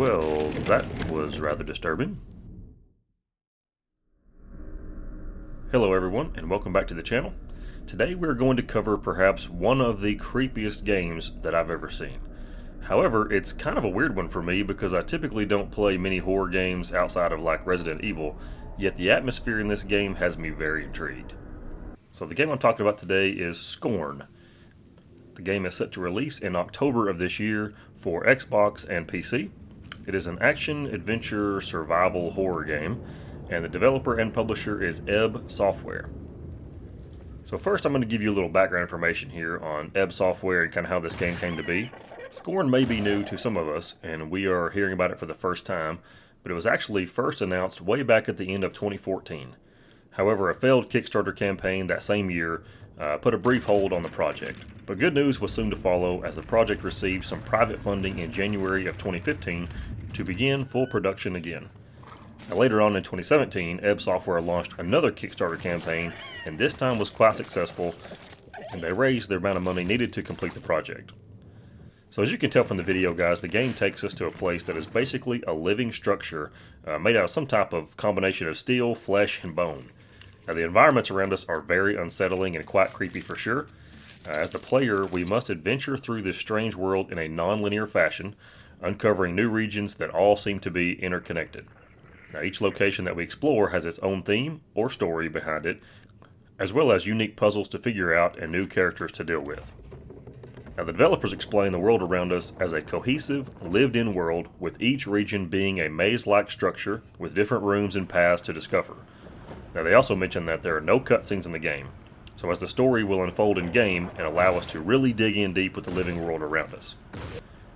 Well, that was rather disturbing. Hello everyone, and welcome back to the channel. Today we're going to cover perhaps one of the creepiest games that I've ever seen. However, it's kind of a weird one for me because I typically don't play many horror games outside of like Resident Evil, yet the atmosphere in this game has me very intrigued. So the game I'm talking about today is Scorn. The game is set to release in October of this year for Xbox and PC. It is an action, adventure, survival horror game, and the developer and publisher is Ebb Software. So first I'm going to give you a little background information here on Ebb Software and kind of how this game came to be. Scorn may be new to some of us, and we are hearing about it for the first time, but it was actually first announced way back at the end of 2014. However, a failed Kickstarter campaign that same year put a brief hold on the project. But good news was soon to follow as the project received some private funding in January of 2015 to begin full production again. Now, later on in 2017, Ebb Software launched another Kickstarter campaign, and this time was quite successful, and they raised the amount of money needed to complete the project. So as you can tell from the video, guys, the game takes us to a place that is basically a living structure made out of some type of combination of steel, flesh, and bone. Now, the environments around us are very unsettling and quite creepy for sure. As the player, we must adventure through this strange world in a non-linear fashion, uncovering new regions that all seem to be interconnected. Now, each location that we explore has its own theme or story behind it, as well as unique puzzles to figure out and new characters to deal with. Now, the developers explain the world around us as a cohesive, lived-in world, with each region being a maze-like structure with different rooms and paths to discover. Now, they also mention that there are no cutscenes in the game, so as the story will unfold in-game and allow us to really dig in deep with the living world around us.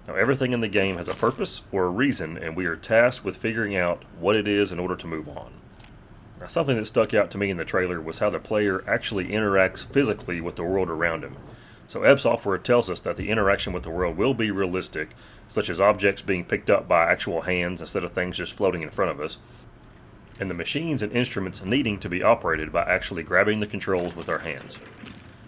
Now, everything in the game has a purpose or a reason, and we are tasked with figuring out what it is in order to move on. Now, something that stuck out to me in the trailer was how the player actually interacts physically with the world around him. So Ebb Software tells us that the interaction with the world will be realistic, such as objects being picked up by actual hands instead of things just floating in front of us, and the machines and instruments needing to be operated by actually grabbing the controls with our hands.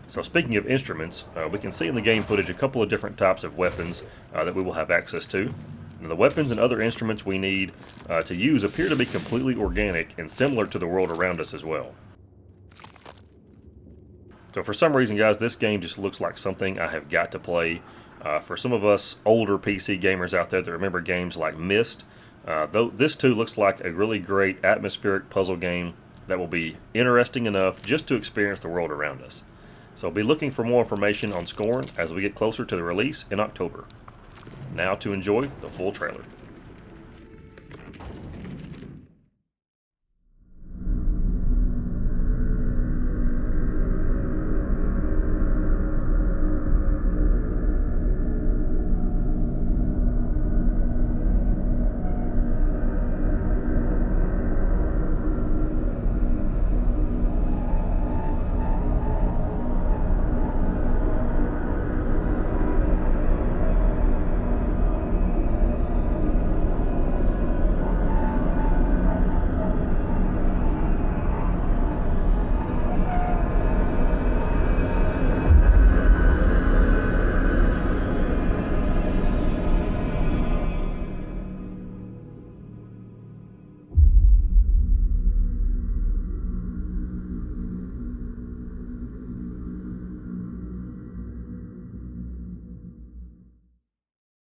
So speaking of instruments, we can see in the game footage a couple of different types of weapons that we will have access to. Now, the weapons and other instruments we need to use appear to be completely organic and similar to the world around us as well. So for some reason, guys, this game just looks like something I have got to play. For some of us older PC gamers out there that remember games like Myst, though this too looks like a really great atmospheric puzzle game that will be interesting enough just to experience the world around us. So be looking for more information on Scorn as we get closer to the release in October. Now to enjoy the full trailer.